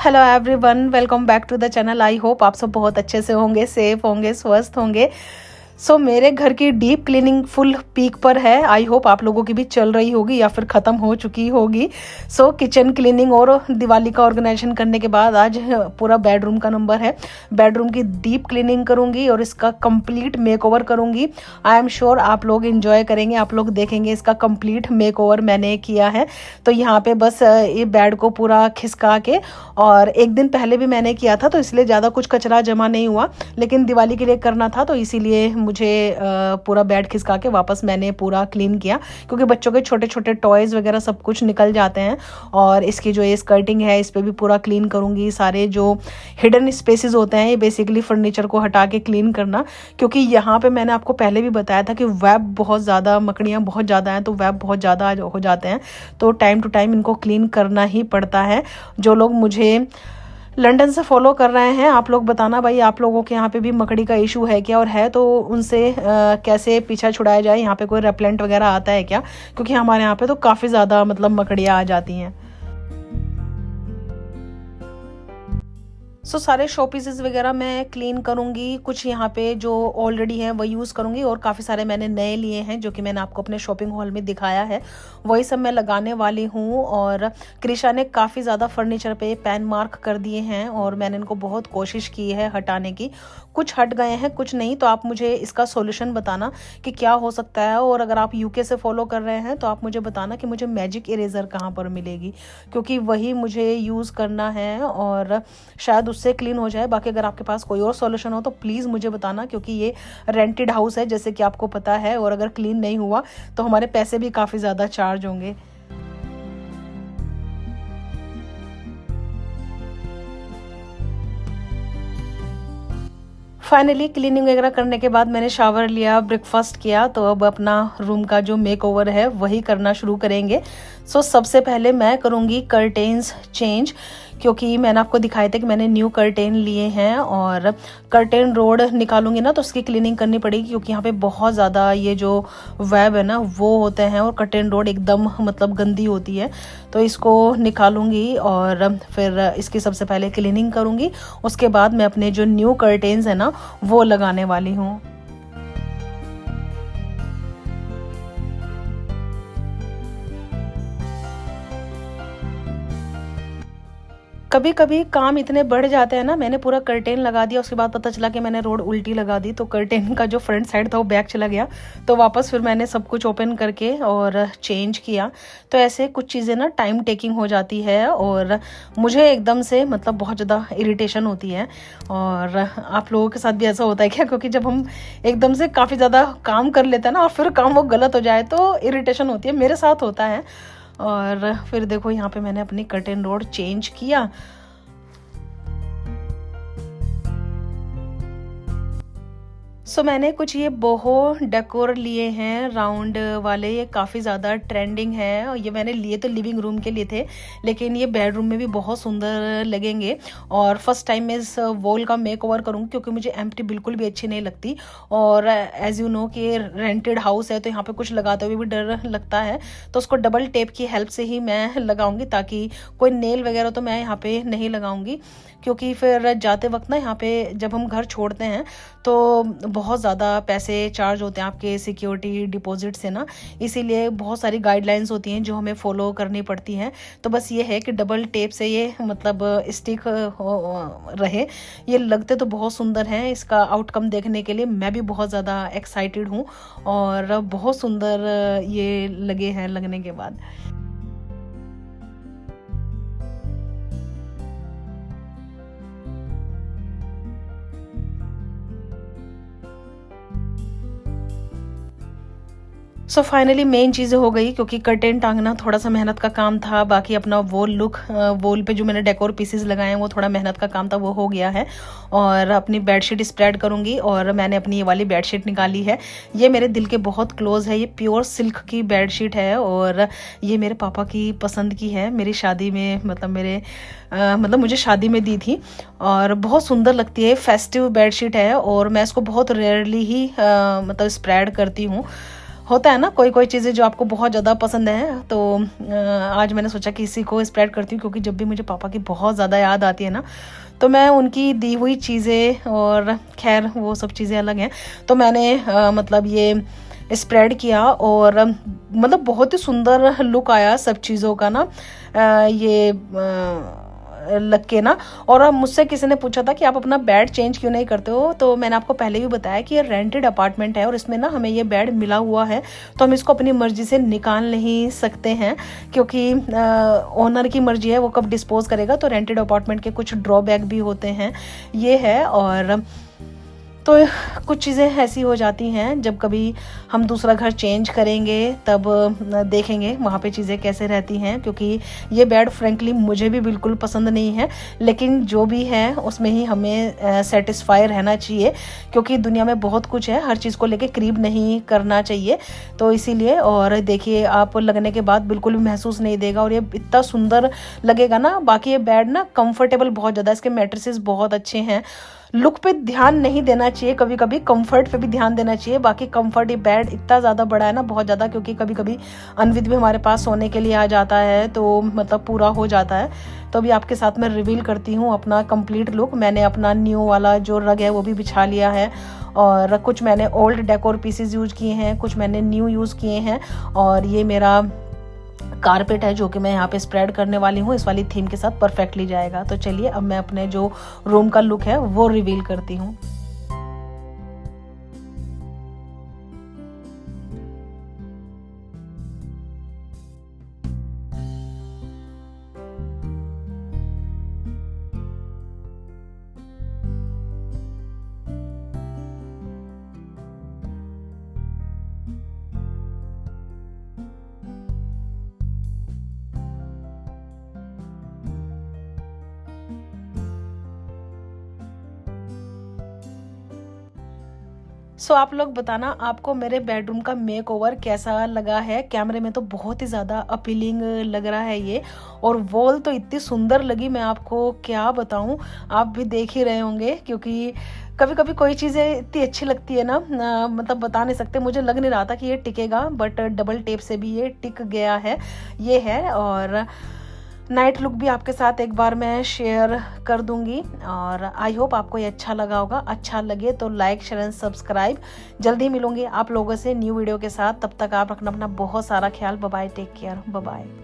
Hello everyone, welcome back to the channel. I hope आप सब बहुत अच्छे से होंगे, सेफ होंगे, स्वस्थ होंगे। मेरे घर की डीप क्लीनिंग फुल पीक पर है। आई होप आप लोगों की भी चल रही होगी या फिर ख़त्म हो चुकी होगी। किचन क्लीनिंग और दिवाली का ऑर्गेनाइजेशन करने के बाद आज पूरा बेडरूम का नंबर है। बेडरूम की डीप क्लीनिंग करूँगी और इसका कंप्लीट मेकओवर करूँगी। आई एम श्योर आप लोग इन्जॉय करेंगे, आप लोग देखेंगे इसका कंप्लीट मेकओवर मैंने किया है। तो यहाँ पे बस ये बेड को पूरा खिसका के, और एक दिन पहले भी मैंने किया था तो इसलिए ज़्यादा कुछ कचरा जमा नहीं हुआ, लेकिन दिवाली के लिए करना था तो इसीलिए मुझे पूरा बेड खिसका के वापस मैंने पूरा क्लीन किया, क्योंकि बच्चों के छोटे छोटे टॉयज़ वगैरह सब कुछ निकल जाते हैं। और इसकी जो ये स्कर्टिंग है इस पर भी पूरा क्लीन करूँगी। सारे जो हिडन स्पेसेस होते हैं, ये बेसिकली फर्नीचर को हटा के क्लीन करना, क्योंकि यहाँ पे मैंने आपको पहले भी बताया था कि वेब बहुत ज़्यादा, मकड़ियाँ बहुत ज़्यादा हैं, तो वेब बहुत ज़्यादा हो जाते हैं। तो टाइम टू टाइम इनको क्लीन करना ही पड़ता है। जो लोग मुझे लंदन से फॉलो कर रहे हैं, आप लोग बताना भाई, आप लोगों के यहाँ पे भी मकड़ी का इशू है क्या, और है तो उनसे कैसे पीछा छुड़ाया जाए। यहाँ पे कोई रेपलेंट वगैरह आता है क्या, क्योंकि हमारे यहाँ पे तो काफ़ी ज़्यादा मकड़ियाँ आ जाती हैं। सारे शो पीसेस वगैरह मैं क्लीन करूँगी। कुछ यहाँ पे जो ऑलरेडी हैं वही यूज़ करूँगी, और काफ़ी सारे मैंने नए लिए हैं जो कि मैंने आपको अपने शॉपिंग हॉल में दिखाया है, वही सब मैं लगाने वाली हूँ। और क्रिशा ने काफ़ी ज़्यादा फर्नीचर पे पेन मार्क कर दिए हैं और मैंने इनको बहुत कोशिश की है हटाने की। कुछ हट गए हैं, कुछ नहीं। तो आप मुझे इसका सोल्यूशन बताना कि क्या हो सकता है। और अगर आप यूके से फॉलो कर रहे हैं तो आप मुझे बताना कि मुझे मैजिक इरेज़र कहाँ पर मिलेगी, क्योंकि वही मुझे यूज़ करना है और शायद उससे क्लीन हो जाए। बाकी अगर आपके पास कोई और सॉल्यूशन हो तो प्लीज़ मुझे बताना, क्योंकि ये रेंटेड हाउस है जैसे कि आपको पता है, और अगर क्लीन नहीं हुआ तो हमारे पैसे भी काफ़ी ज़्यादा चार्ज होंगे। फाइनली क्लीनिंग वगैरह करने के बाद मैंने शावर लिया, ब्रेकफास्ट किया, तो अब अपना रूम का जो मेकओवर है वही करना शुरू करेंगे। सबसे पहले मैं करूँगी कर्टेन्स चेंज, क्योंकि मैंने आपको दिखाए थे कि मैंने न्यू कर्टेन लिए हैं, और कर्टेन रोड निकालूंगी ना तो उसकी क्लीनिंग करनी पड़ेगी, क्योंकि यहाँ पे बहुत ज़्यादा ये जो वेब है ना वो होते हैं, और कर्टेन रोड एकदम गंदी होती है। तो इसको निकालूंगी और फिर इसकी सबसे पहले क्लीनिंग करूँगी। उसके बाद मैं अपने जो न्यू कर्टेन्स है ना वो लगाने वाली हूँ। कभी कभी काम इतने बढ़ जाते हैं ना, मैंने पूरा कर्टेन लगा दिया, उसके बाद पता चला कि मैंने रोड उल्टी लगा दी, तो कर्टेन का जो फ्रंट साइड था वो बैक चला गया। तो वापस फिर मैंने सब कुछ ओपन करके और चेंज किया। तो ऐसे कुछ चीज़ें ना टाइम टेकिंग हो जाती है, और मुझे एकदम से बहुत ज़्यादा इरिटेशन होती है। और आप लोगों के साथ भी ऐसा होता है क्या, क्योंकि जब हम एकदम से काफ़ी ज़्यादा काम कर लेते हैं ना और फिर काम वो गलत हो जाए तो इरिटेशन होती है, मेरे साथ होता है। और फिर देखो यहाँ पे मैंने अपनी कर्टेन रोड चेंज किया। मैंने कुछ ये बोहो डेकोर लिए हैं राउंड वाले, ये काफ़ी ज़्यादा ट्रेंडिंग है, और ये मैंने लिए तो लिविंग रूम के लिए थे, लेकिन ये बेडरूम में भी बहुत सुंदर लगेंगे। और फर्स्ट टाइम मैं इस वॉल का मेक ओवर करूँगी, क्योंकि मुझे एम्प्टी बिल्कुल भी अच्छी नहीं लगती। और एज यू नो कि रेंटेड हाउस है तो यहाँ पे कुछ लगाते हुए भी डर लगता है, तो उसको डबल टेप की हेल्प से ही मैं लगाऊंगी, ताकि कोई नेल वगैरह तो मैं यहाँ पे नहीं लगाऊंगी, क्योंकि फिर जाते वक्त ना यहाँ पे जब हम घर छोड़ते हैं तो बहुत ज़्यादा पैसे चार्ज होते हैं आपके सिक्योरिटी डिपॉजिट से ना, इसीलिए बहुत सारी गाइडलाइंस होती हैं जो हमें फॉलो करनी पड़ती हैं। तो बस ये है कि डबल टेप से ये स्टिक रहे। ये लगते तो बहुत सुंदर हैं, इसका आउटकम देखने के लिए मैं भी बहुत ज़्यादा एक्साइटेड हूँ, और बहुत सुंदर ये लगे हैं लगने के बाद। फाइनली मेन चीज़ें हो गई, क्योंकि कर्टेन टांगना थोड़ा सा मेहनत का काम था, बाकी अपना वॉल पे जो मैंने डेकोर पीसेस लगाए हैं वो थोड़ा मेहनत का काम था, वो हो गया है। और अपनी बेडशीट स्प्रेड करूँगी, और मैंने अपनी ये वाली बेडशीट निकाली है। ये मेरे दिल के बहुत क्लोज है, ये प्योर सिल्क की बेडशीट है, और ये मेरे पापा की पसंद की है। मेरी शादी में मुझे शादी में दी थी, और बहुत सुंदर लगती है। फेस्टिव बेडशीट है, और मैं इसको बहुत रेयरली ही स्प्रेड करती हूँ। होता है ना कोई कोई चीज़ें जो आपको बहुत ज़्यादा पसंद है, तो आज मैंने सोचा कि इसी को स्प्रेड करती हूँ, क्योंकि जब भी मुझे पापा की बहुत ज़्यादा याद आती है ना, तो मैं उनकी दी हुई चीज़ें, और खैर वो सब चीज़ें अलग हैं, तो मैंने मतलब ये स्प्रेड किया, और मतलब बहुत ही सुंदर लुक आया सब चीज़ों का ना, ये लग के ना। और अब मुझसे किसी ने पूछा था कि आप अपना बेड चेंज क्यों नहीं करते हो, तो मैंने आपको पहले भी बताया कि ये रेंटेड अपार्टमेंट है, और इसमें ना हमें ये बेड मिला हुआ है, तो हम इसको अपनी मर्जी से निकाल नहीं सकते हैं, क्योंकि ओनर की मर्जी है वो कब डिस्पोज करेगा। तो रेंटेड अपार्टमेंट के कुछ ड्रॉबैक भी होते हैं, ये है। और तो कुछ चीज़ें ऐसी हो जाती हैं, जब कभी हम दूसरा घर चेंज करेंगे तब देखेंगे वहाँ पे चीज़ें कैसे रहती हैं, क्योंकि ये बेड फ्रेंकली मुझे भी बिल्कुल पसंद नहीं है, लेकिन जो भी है उसमें ही हमें सेटिस्फाई रहना चाहिए, क्योंकि दुनिया में बहुत कुछ है, हर चीज़ को लेके क्रीब नहीं करना चाहिए। तो इसीलिए, और देखिए आप लगने के बाद बिल्कुल भी महसूस नहीं देगा, और ये इतना सुंदर लगेगा ना। बाकी ये बेड ना कंफर्टेबल बहुत ज़्यादा, इसके मैट्रेसेस बहुत अच्छे हैं। लुक पे ध्यान नहीं देना चाहिए, कभी कभी कंफर्ट पे भी ध्यान देना चाहिए। बाकी कंफर्ट, ये बेड इतना ज़्यादा बड़ा है ना, बहुत ज़्यादा, क्योंकि कभी कभी अनविद भी हमारे पास सोने के लिए आ जाता है, तो मतलब पूरा हो जाता है। तो अभी आपके साथ मैं रिवील करती हूँ अपना कंप्लीट लुक। मैंने अपना न्यू वाला जो रग है वो भी बिछा लिया है, और कुछ मैंने ओल्ड डेकोर पीसेस यूज किए हैं, कुछ मैंने न्यू यूज़ किए हैं, और ये मेरा कारपेट है जो कि मैं यहाँ पे स्प्रेड करने वाली हूँ, इस वाली थीम के साथ परफेक्टली जाएगा। तो चलिए अब मैं अपने जो रूम का लुक है वो रिवील करती हूँ। सो आप लोग बताना आपको मेरे बेडरूम का मेक ओवर कैसा लगा है। कैमरे में तो बहुत ही ज़्यादा अपीलिंग लग रहा है ये, और वॉल तो इतनी सुंदर लगी, मैं आपको क्या बताऊं, आप भी देख ही रहे होंगे, क्योंकि कभी कभी कोई चीज़ें इतनी अच्छी लगती है ना, मतलब बता नहीं सकते। मुझे लग नहीं रहा था कि ये टिकेगा, बट डबल टेप से भी ये टिक गया है, ये है। और नाइट लुक भी आपके साथ एक बार मैं शेयर कर दूंगी, और आई होप आपको ये अच्छा लगा होगा। अच्छा लगे तो लाइक, शेयर एंड सब्सक्राइब। जल्दी मिलूंगी आप लोगों से न्यू वीडियो के साथ, तब तक आप रखना अपना बहुत सारा ख्याल। Bye bye, take care, bye bye.